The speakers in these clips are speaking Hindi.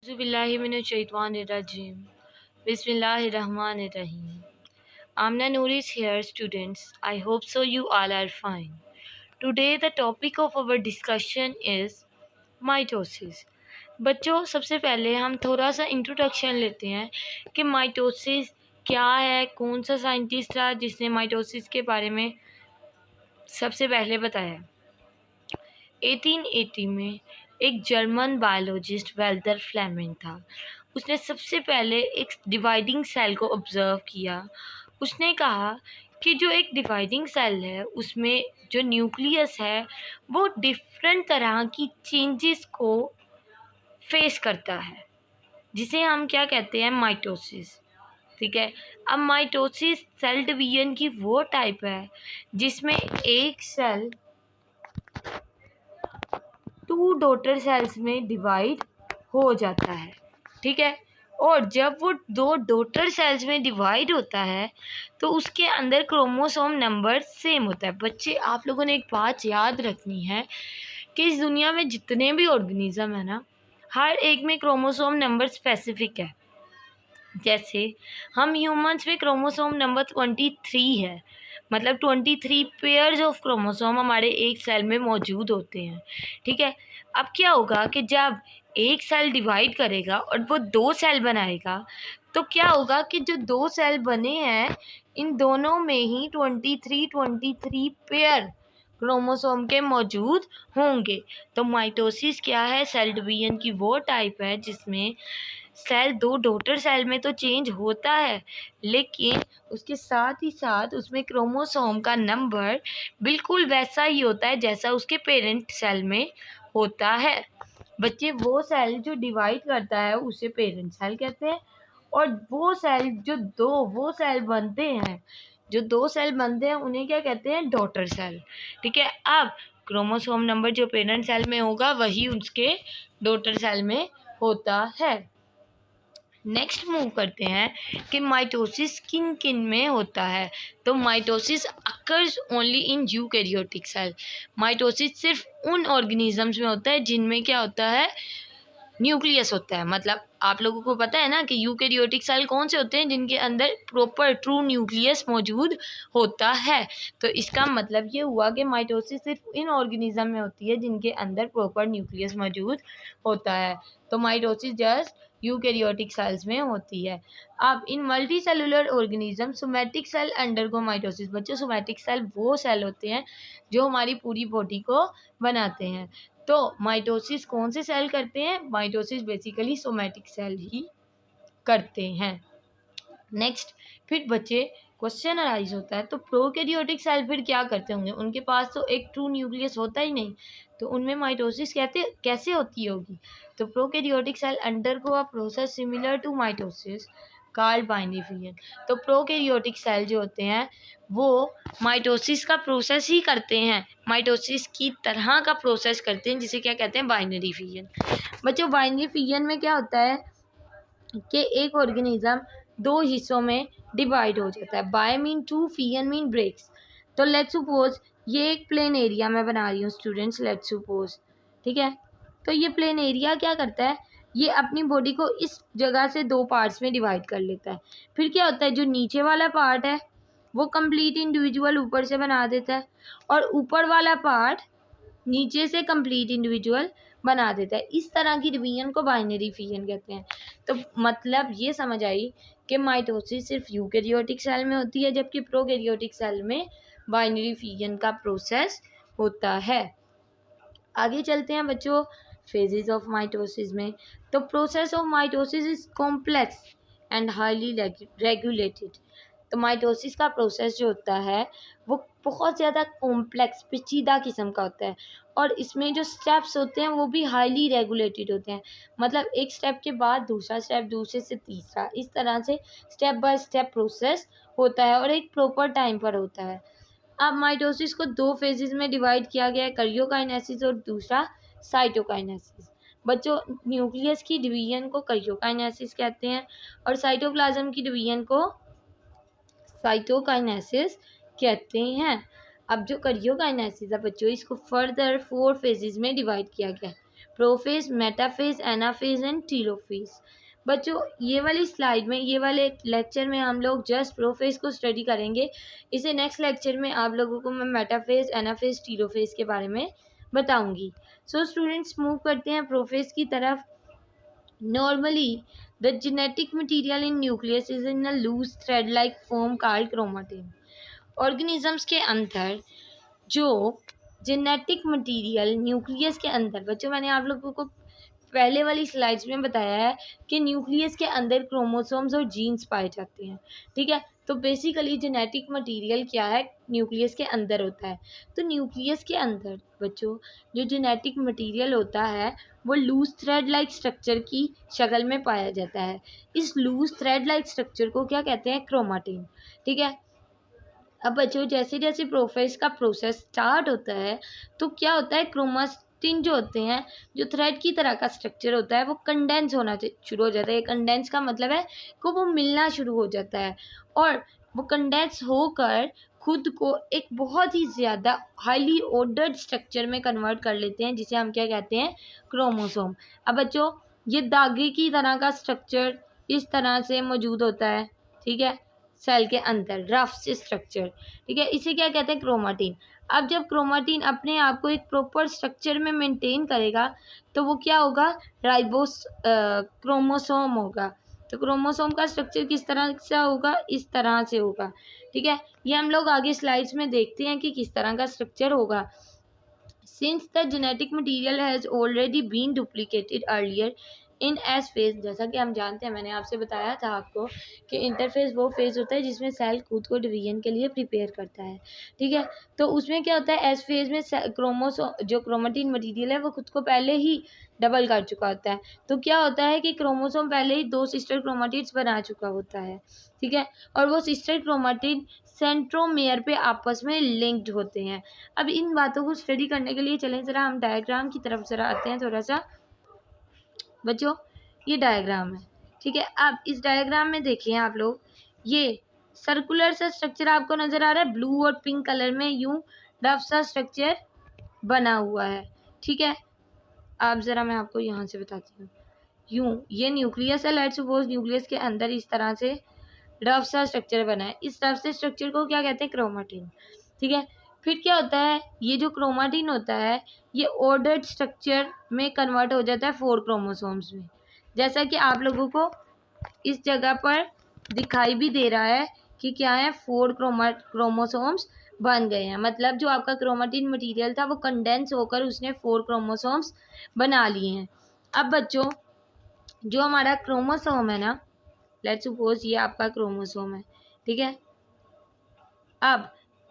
Auzubillahiminash-shaytanir-rajim. Bismillahir-Rahmanir-Rahim. Amna Noor is here, students. I hope so you all are fine. Today the topic of our discussion is mitosis. बच्चों, सबसे पहले हम थोड़ा सा इंट्रोडक्शन लेते हैं कि माइटोसिस क्या है, कौन सा साइंटिस्ट था जिसने माइटोसिस के बारे में सबसे पहले बताया। 1880 में एक जर्मन बायोलॉजिस्ट वेल्टर फ्लेमिंग था। उसने सबसे पहले एक डिवाइडिंग सेल को ऑब्जर्व किया। उसने कहा कि जो एक डिवाइडिंग सेल है उसमें जो न्यूक्लियस है वो डिफरेंट तरह की चेंजेस को फेस करता है, जिसे हम क्या कहते हैं, माइटोसिस। ठीक है। अब माइटोसिस सेल डिवीजन की वो टाइप है जिसमें एक सेल 2 डॉटर सेल्स में डिवाइड हो जाता है। ठीक है। और जब वो 2 डॉटर सेल्स में डिवाइड होता है तो उसके अंदर क्रोमोसोम नंबर सेम होता है। बच्चे, आप लोगों ने एक बात याद रखनी है कि इस दुनिया में जितने भी ऑर्गेनिज्म है ना, हर एक में क्रोमोसोम नंबर स्पेसिफिक है। जैसे हम ह्यूमंस में क्रोमोसोम नंबर 23 है, मतलब 23 पेयर्स ऑफ क्रोमोसोम हमारे एक सेल में मौजूद होते हैं। ठीक है। अब क्या होगा कि जब एक सेल डिवाइड करेगा और वो 2 सेल बनाएगा तो क्या होगा कि जो 2 सेल बने हैं इन दोनों में ही 23 पेयर क्रोमोसोम के मौजूद होंगे। तो माइटोसिस क्या है? सेल डिवीजन की वो टाइप है जिसमें सेल 2 डॉटर सेल में तो चेंज होता है, लेकिन उसके साथ ही साथ उसमें क्रोमोसोम का नंबर बिल्कुल वैसा ही होता है जैसा उसके पेरेंट सेल में होता है। बच्चे, वो सेल जो डिवाइड करता है उसे पेरेंट सेल कहते हैं, और वो सेल वो सेल बनते हैं, जो 2 सेल बनते हैं उन्हें क्या कहते हैं? Daughter cell. ठीक है। अब क्रोमोसोम नंबर जो पेरेंट सेल में होगा वही उसके डॉटर सेल में होता है। नेक्स्ट मूव करते हैं कि माइटोसिस किन किन में होता है। तो mitosis occurs only in eukaryotic cell. Mitosis सिर्फ उन ऑर्गेनिजम्स में होता है जिनमें क्या होता है? न्यूक्लियस होता है। मतलब आप लोगों को पता है ना कि यूकैरियोटिक सेल कौन से होते हैं? जिनके अंदर प्रॉपर ट्रू न्यूक्लियस मौजूद होता है। तो इसका मतलब ये हुआ कि माइटोसिस सिर्फ इन ऑर्गेनिज्म में होती है जिनके अंदर प्रॉपर न्यूक्लियस मौजूद होता है। तो माइटोसिस जस्ट यूकैरियोटिक सेल्स में होती है। अब इन multi cellular organism somatic cell undergo mitosis. बच्चों, सोमैटिक सेल वो सेल होते हैं जो हमारी पूरी बॉडी को बनाते हैं। तो माइटोसिस कौन से सेल करते हैं? माइटोसिस बेसिकली सोमैटिक सेल ही करते हैं। नेक्स्ट, फिर बच्चे क्वेश्चन अराइज होता है, तो प्रोकैरियोटिक सेल फिर क्या करते होंगे? उनके पास तो एक ट्रू न्यूक्लियस होता ही नहीं, तो उनमें माइटोसिस कैसे होती होगी? तो prokaryotic cell undergo a process similar to mitosis called binary fusion. तो प्रोकैरियोटिक सेल जो होते हैं वो माइटोसिस का प्रोसेस ही करते हैं, माइटोसिस की तरह का प्रोसेस करते हैं, जिसे क्या कहते हैं? Binary fusion. बच्चों, बाइनरी फ्यूजन में क्या होता है कि एक ऑर्गेनिज्म 2 हिस्सों में डिवाइड हो जाता है। Bi mean two, fission mean breaks. तो लेट्स सपोज ये एक प्लेन एरिया मैं बना रही हूँ स्टूडेंट्स, लेट्स सपोज। ठीक है। तो ये प्लेन एरिया क्या करता है? ये अपनी बॉडी को इस जगह से 2 पार्ट्स में डिवाइड कर लेता है। फिर क्या होता है? जो नीचे वाला पार्ट है वो कंप्लीट इंडिविजुअल ऊपर से बना देता है, और ऊपर वाला पार्ट नीचे से कंप्लीट इंडिविजुअल बना देता है। इस तरह की डिवीजन को बाइनरी फिजन कहते हैं। तो मतलब ये समझ आई कि माइटोसिस सिर्फ यूकैरियोटिक सेल में होती है, जबकि प्रोकैरियोटिक सेल में बाइनरी फिजन का प्रोसेस होता है। आगे चलते हैं बच्चों फेजेस ऑफ माइटोसिस में। तो process of mitosis is complex and highly regulated. तो माइटोसिस का प्रोसेस जो होता है वो बहुत ज़्यादा कॉम्प्लेक्स, पेचीदा किस्म का होता है, और इसमें जो स्टेप्स होते हैं वो भी हाईली रेगुलेटेड होते हैं। मतलब एक स्टेप के बाद दूसरा स्टेप, दूसरे से तीसरा, इस तरह से स्टेप बाय स्टेप प्रोसेस होता है और एक प्रॉपर टाइम पर होता है। अब माइटोसिस को 2 फेजेस में डिवाइड किया गया है, करियोकाइनेसिस और दूसरा साइटोकाइनेसिस। बच्चों, न्यूक्लियस की डिवीजन को करियोकाइनेसिस कहते हैं और साइटोप्लाज्म की डिवीजन को साइटोकाइनेसिस कहते हैं। अब जो करियोकाइनेसिस है बच्चों, इसको फर्दर 4 फेजेस में डिवाइड किया गया है। Prophase, metaphase, anaphase and telophase. बच्चों ये वाली स्लाइड में, ये वाले लेक्चर में हम लोग जस्ट प्रोफेज को स्टडी करेंगे। इसे नेक्स्ट लेक्चर में आप लोगों को मैं मेटाफेज, एनाफेज, टीलोफेज के बारे में बताऊंगी। सो स्टूडेंट्स मूव करते हैं प्रोफेज की तरफ। Normally, the genetic material in nucleus is in a loose thread-like form called chromatin. Organisms के अंदर जो जेनेटिक मटेरियल न्यूक्लियस के अंदर, बच्चों मैंने आप लोगों को पहले वाली स्लाइड्स में बताया है कि न्यूक्लियस के अंदर क्रोमोसोम्स और जीन्स पाए जाते हैं। ठीक है, तो बेसिकली जेनेटिक मटेरियल क्या है, न्यूक्लियस के अंदर होता है। तो न्यूक्लियस के अंदर बच्चों जो जेनेटिक मटेरियल होता है वो लूज थ्रेड लाइक स्ट्रक्चर की शक्ल में पाया जाता है। इस लूज थ्रेड लाइक स्ट्रक्चर को क्या कहते हैं, क्रोमाटिन। ठीक है, अब बच्चों जैसे जैसे प्रोफेज का प्रोसेस स्टार्ट होता है तो क्या होता है, क्रोमाटिन जो होते हैं, जो थ्रेड की तरह का स्ट्रक्चर होता है वो कंडेंस होना शुरू हो जाता है। कंडेंस का मतलब है कि वो मिलना शुरू हो जाता है और वो कंडेंस होकर खुद को एक बहुत ही ज़्यादा हाईली ऑर्डर्ड स्ट्रक्चर में कन्वर्ट कर लेते हैं, जिसे हम क्या कहते हैं, क्रोमोसोम। अब बच्चों ये धागे की तरह का स्ट्रक्चर इस तरह से मौजूद होता है। ठीक है, सेल के अंदर रफ से स्ट्रक्चर। ठीक है, इसे क्या कहते हैं, क्रोमाटिन। अब जब क्रोमाटिन अपने आप को एक प्रॉपर स्ट्रक्चर में मेंटेन करेगा तो वो क्या होगा, राइबोस क्रोमोसोम होगा। तो क्रोमोसोम का स्ट्रक्चर किस तरह से होगा, इस तरह से होगा। ठीक है, ये हम लोग आगे स्लाइड्स में देखते हैं कि किस तरह का स्ट्रक्चर होगा। Since the genetic material has already been duplicated earlier in S phase, जैसा कि हम जानते हैं, मैंने आपसे बताया था आपको कि इंटरफेज वो फेज होता है जिसमें सेल खुद को डिवीजन के लिए प्रिपेयर करता है। ठीक है, तो उसमें क्या होता है, एस फेज में क्रोमोसोम जो क्रोमेटिन मटेरियल है वो खुद को पहले ही डबल कर चुका होता है। तो क्या होता है कि क्रोमोसोम पहले ही 2 सिस्टर क्रोमेटिड्स बना चुका होता है। ठीक है, और वो सिस्टर क्रोमेटिड सेंट्रोमेयर पे आपस में लिंक्ड होते हैं। अब इन बातों को स्टडी करने के लिए चलें ज़रा हम डायग्राम की तरफ ज़रा आते हैं थोड़ा सा। बच्चों ये डायग्राम है। ठीक है, अब इस डायग्राम में देखिए आप लोग, ये सर्कुलर सा स्ट्रक्चर आपको नज़र आ रहा है, ब्लू और पिंक कलर में यूं रफ सा स्ट्रक्चर बना हुआ है। ठीक है, अब ज़रा मैं आपको यहाँ से बताती हूँ। यूं ये न्यूक्लियस है, लेट्स सपोज न्यूक्लियस के अंदर इस तरह से रफ सा स्ट्रक्चर बना है। इस रफ से स्ट्रक्चर को क्या कहते हैं, क्रोमाटिन। ठीक है, फिर क्या होता है, ये जो क्रोमाटिन होता है ये ऑर्डर्ड स्ट्रक्चर में कन्वर्ट हो जाता है 4 क्रोमोसोम्स में, जैसा कि आप लोगों को इस जगह पर दिखाई भी दे रहा है कि क्या है, 4 क्रोमोसोम्स बन गए हैं। मतलब जो आपका क्रोमाटिन मटेरियल था वो कंडेंस होकर उसने 4 क्रोमोसोम्स बना लिए हैं। अब बच्चों जो हमारा क्रोमोसोम है ना, लेट्स सपोज ये आपका क्रोमोसोम है। ठीक है, अब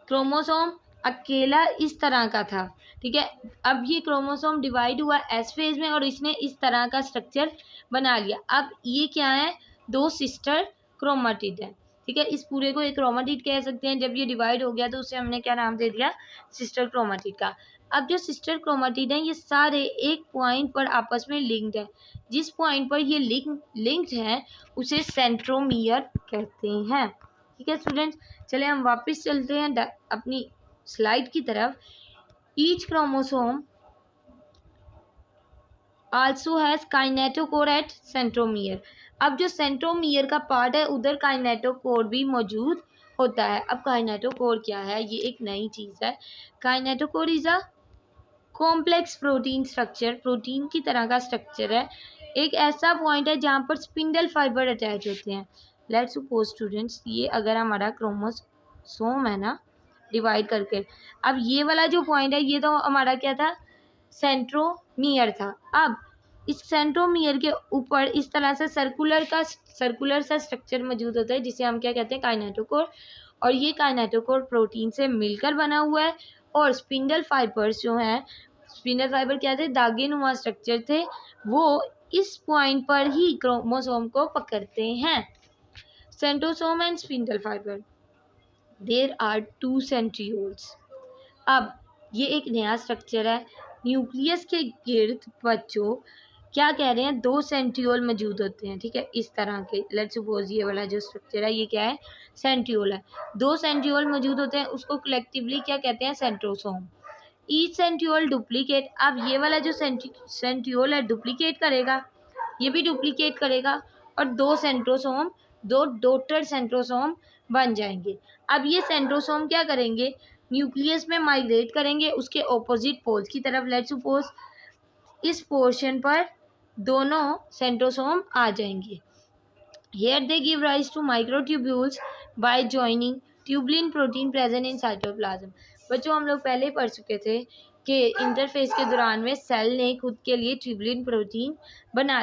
क्रोमोसोम अकेला इस तरह का था। ठीक है, अब ये क्रोमोसोम डिवाइड हुआ एस फेज में और इसने इस तरह का स्ट्रक्चर बना लिया। अब ये क्या है, 2 सिस्टर क्रोमाटिड है। ठीक है, इस पूरे को एक क्रोमाटिड कह सकते हैं। जब ये डिवाइड हो गया तो उसे हमने क्या नाम दे दिया, सिस्टर क्रोमाटिड का। अब जो सिस्टर क्रोमाटिड है ये सारे एक पॉइंट पर आपस में लिंक्ड है। जिस पॉइंट पर ये लिंक्ड है उसे सेंट्रोमियर कहते हैं। ठीक है स्टूडेंट्स, चले हम वापस चलते हैं अपनी स्लाइड की तरफ। Each chromosome also has kinetochore at centromere. अब जो सेंट्रोमियर का पार्ट है उधर काइनेटोकोर भी मौजूद होता है। अब काइनेटोकोर क्या है, ये एक नई चीज़ है। Kinetochore is a complex protein structure, protein की तरह का स्ट्रक्चर है। एक ऐसा पॉइंट है जहाँ पर स्पिंडल फाइबर अटैच होते हैं। लेट्स सपोज स्टूडेंट्स, ये अगर हमारा क्रोमोसोम है ना डिवाइड करके, अब ये वाला जो पॉइंट है ये तो हमारा क्या था, सेंट्रोमियर था। अब इस सेंट्रोमियर के ऊपर इस तरह से सर्कुलर सा स्ट्रक्चर मौजूद होता है जिसे हम क्या कहते हैं, काइनेटोकोर। और ये काइनेटोकोर प्रोटीन से मिलकर बना हुआ है। और स्पिंडल फाइबर्स जो हैं, स्पिंडल फाइबर क्या थे, धागे नुमा स्ट्रक्चर थे, वो इस पॉइंट पर ही क्रोमोसोम को पकड़ते हैं। Centrosome and spindle fibre, there are 2 centrioles. अब ये एक नया स्ट्रक्चर है। न्यूक्लियस के गिर्द बच्चों क्या कह रहे हैं, 2 सेंट्रियोल मौजूद होते हैं। ठीक है, इस तरह के, लेट्स सपोज ये वाला जो स्ट्रक्चर है ये क्या है, सेंट्रियोल है। 2 सेंट्रियोल मौजूद होते हैं, उसको कलेक्टिवली क्या कहते हैं, सेंट्रोसोम। ईच सेंट्रियोल डुप्लीकेट, अब ये वाला जो सेंट्रियोल है डुप्लीकेट करेगा, ये भी डुप्लीकेट करेगा और दो डॉटर सेंट्रोसोम बन जाएंगे। अब ये सेंट्रोसोम क्या करेंगे, न्यूक्लियस में माइग्रेट करेंगे उसके ऑपोजिट पोल्स की तरफ। लेट्स सपोज इस पोर्शन पर दोनों सेंट्रोसोम आ जाएंगे। Here they give rise to microtubules by joining tubulin protein present in cytoplasm। बच्चों हम लोग पहले पढ़ चुके थे कि इंटरफेस के दौरान में सेल ने खुद के लिए ट्यूबुलिन प्रोटीन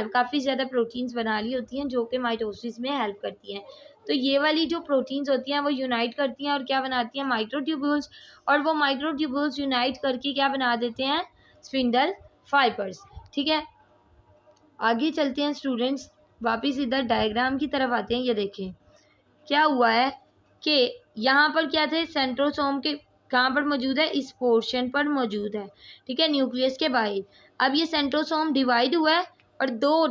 काफ़ी ज़्यादा प्रोटीन्स बना ली होती हैं जो कि माइटोसिस में हेल्प करती हैं। तो ये वाली जो प्रोटीन्स होती हैं वो यूनाइट करती हैं और क्या बनाती हैं, माइक्रोट्यूब्यूल्स, और वो माइक्रोट्यूब्यूल्स यूनाइट करके क्या बना देते हैं, स्पिंडल फाइबर्स। ठीक है, आगे चलते हैं स्टूडेंट्स, वापिस इधर डायग्राम की तरफ आते हैं। ये देखें क्या हुआ है कि यहाँ पर क्या थे, सेंट्रोसोम के कहाँ पर मौजूद है, इस पोर्शन पर मौजूद है। ठीक है, न्यूक्लियस के बाहर। अब ये सेंट्रोसोम डिवाइड हुआ है और दो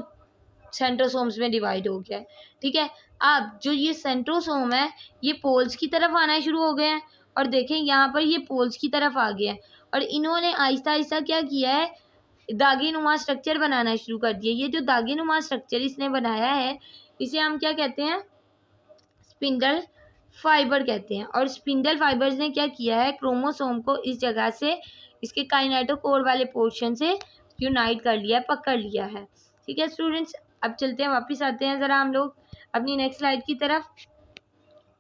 सेंट्रोसोम्स में डिवाइड हो गया है। ठीक है, अब जो ये सेंट्रोसोम है ये पोल्स की तरफ आना शुरू हो गए हैं और देखें यहाँ पर ये पोल्स की तरफ आ गया है और इन्होंने आहिस्ता आहिस्ता क्या किया है, दागे नुमा स्ट्रक्चर बनाना शुरू कर दिया। ये जो दागे नुमा स्ट्रक्चर इसने बनाया है इसे हम क्या कहते हैं, स्पिंडल फाइबर कहते हैं। और स्पिंडल फाइबर्स ने क्या किया है, क्रोमोसोम को इस जगह से इसके काइनेटोकोर वाले पोर्शन से यूनाइट कर लिया है, पकड़ लिया है। ठीक है स्टूडेंट्स, अब चलते हैं, वापस आते हैं ज़रा हम लोग अपनी नेक्स्ट स्लाइड की तरफ।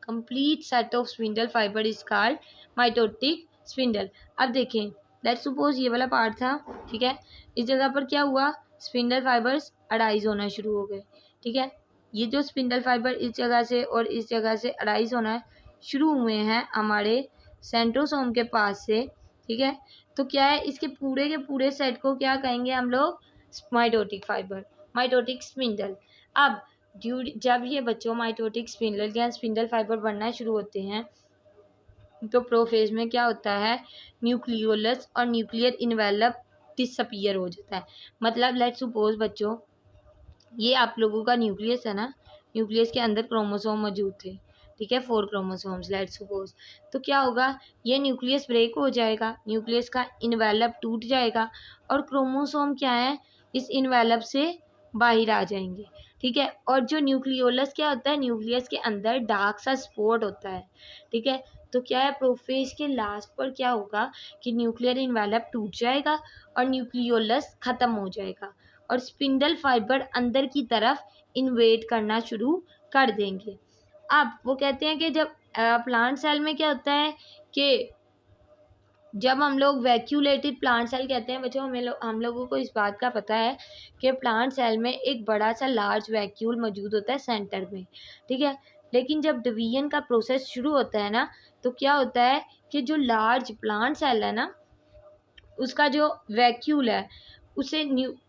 Complete set of spindle fibre is called mitotic spindle. अब देखें, लेट्स सपोज ये वाला पार्ट था। ठीक है, इस जगह पर क्या हुआ, स्पिंडल फाइबर्स अराइज होना शुरू हो गए। ठीक है, ये जो स्पिंडल फाइबर इस जगह से और इस जगह से अराइज होना शुरू हुए हैं हमारे सेंट्रोसोम के पास से। ठीक है, तो क्या है, इसके पूरे के पूरे सेट को क्या कहेंगे हम लोग, माइटोटिक फाइबर, माइटोटिक स्पिंडल। अब जब ये बच्चों माइटोटिक स्पिंडल या स्पिंडल फाइबर बनना शुरू होते हैं तो प्रोफेज में क्या होता है, न्यूक्लियोलस और न्यूक्लियर इन्वेलप डिसअपीयर हो जाता है। मतलब लेट्स सपोज बच्चों ये आप लोगों का न्यूक्लियस है ना, न्यूक्लियस के अंदर क्रोमोसोम मौजूद थे। ठीक है, 4 क्रोमोसोम्स लेट्स सपोज, तो क्या होगा, ये न्यूक्लियस ब्रेक हो जाएगा, न्यूक्लियस का इन्वेलप टूट जाएगा और क्रोमोसोम क्या है, इस इन्वेलप से बाहर आ जाएंगे। ठीक है, और जो न्यूक्लियोलस क्या होता है, न्यूक्लियस के अंदर डार्क सा स्पॉट होता है। ठीक है, तो क्या है, प्रोफेज के लास्ट पर क्या होगा कि न्यूक्लियर इन्वेलप टूट जाएगा और न्यूक्लियोलस ख़त्म हो जाएगा और स्पिंडल फाइबर अंदर की तरफ इन्वेट करना शुरू कर देंगे। अब वो कहते हैं कि जब प्लांट सेल में क्या होता है कि जब हम लोग वैक्यूलेटेड प्लांट सेल कहते हैं बच्चों, हम लोगों को इस बात का पता है कि प्लांट सेल में एक बड़ा सा लार्ज वैक्यूल मौजूद होता है सेंटर में। ठीक है, लेकिन जब डिवीजन का प्रोसेस शुरू होता है ना तो क्या होता है कि जो लार्ज प्लांट सेल है ना उसका जो वैक्यूल है उसे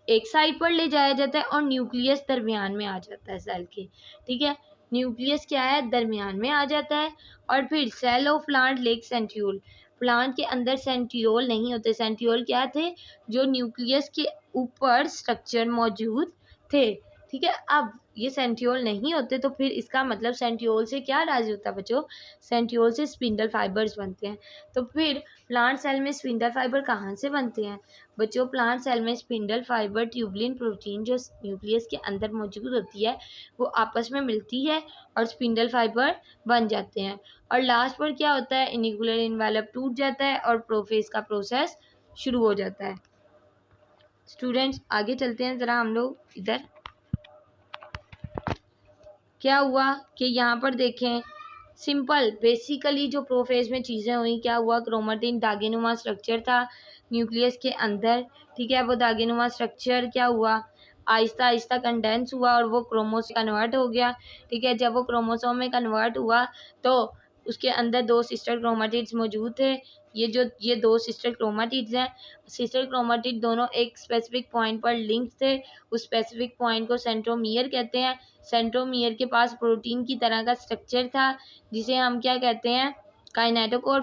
एक साइड पर ले जाया जाता है और न्यूक्लियस दरमियान में आ जाता है सेल के। ठीक है, न्यूक्लियस क्या है, दरमियान में आ जाता है और फिर cell of plant lack centriole, plant के अंदर सेंट्रियोल नहीं होते। सेंट्रियोल क्या थे, जो न्यूक्लियस के ऊपर स्ट्रक्चर मौजूद थे। ठीक है, अब ये सेंट्रियोल नहीं होते तो फिर इसका मतलब सेंट्रियोल से क्या राज होता है बच्चों, सेंट्रियोल से स्पिंडल फाइबर्स बनते हैं। तो फिर प्लांट सेल में स्पिंडल फाइबर कहाँ से बनते हैं बच्चों, प्लांट सेल में स्पिंडल फाइबर ट्यूबुलिन प्रोटीन जो न्यूक्लियस के अंदर मौजूद होती है वो आपस में मिलती है और स्पिंडल फाइबर बन जाते हैं। और लास्ट पर क्या होता है, न्यूक्लियर इन्वेलप टूट जाता है और प्रोफेज का प्रोसेस शुरू हो जाता है। स्टूडेंट्स आगे चलते हैं ज़रा हम लोग इधर। क्या हुआ कि यहाँ पर देखें, सिंपल बेसिकली जो प्रोफेज में चीज़ें हुई, क्या हुआ, क्रोमेटिन दागेनुमा स्ट्रक्चर था न्यूक्लियस के अंदर। ठीक है, वो दागेनुमा स्ट्रक्चर क्या हुआ, आहिस्ता आहिस्ता कंडेंस हुआ और वो क्रोमोसोम कन्वर्ट हो गया। ठीक है, जब वो क्रोमोसोम में कन्वर्ट हुआ तो उसके अंदर 2 सिस्टर क्रोमेटिड्स मौजूद थे। ये 2 सिस्टर क्रोमेटिड्स हैं, सिस्टर क्रोमेटिड दोनों एक स्पेसिफिक पॉइंट पर लिंक थे। उस स्पेसिफिक पॉइंट को सेंट्रोमियर कहते हैं। सेंट्रोमियर के पास प्रोटीन की तरह का स्ट्रक्चर था जिसे हम क्या कहते हैं, काइनेटोकोर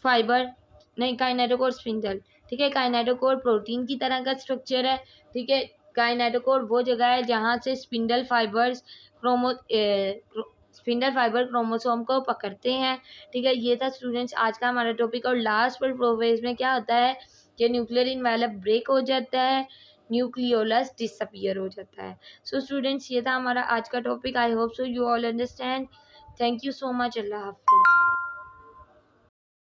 फाइबर नहीं, काइनेटोकोर स्पिंडल। ठीक है, काइनेटोकोर प्रोटीन की तरह का स्ट्रक्चर है। ठीक है, काइनेटोकोर वो जगह है जहाँ से spindle fibres spindle fibre chromosome को पकड़ते हैं। ठीक है, ये था स्टूडेंट्स आज का हमारा टॉपिक। और लास्ट पर प्रोफेज में क्या होता है कि न्यूक्लियर इनवेलप ब्रेक हो जाता है, न्यूक्लियोलस डिसअपियर हो जाता है। सो स्टूडेंट्स ये था हमारा आज का topic. I hope so you all understand. Thank you so much. अल्लाह हाफिज़।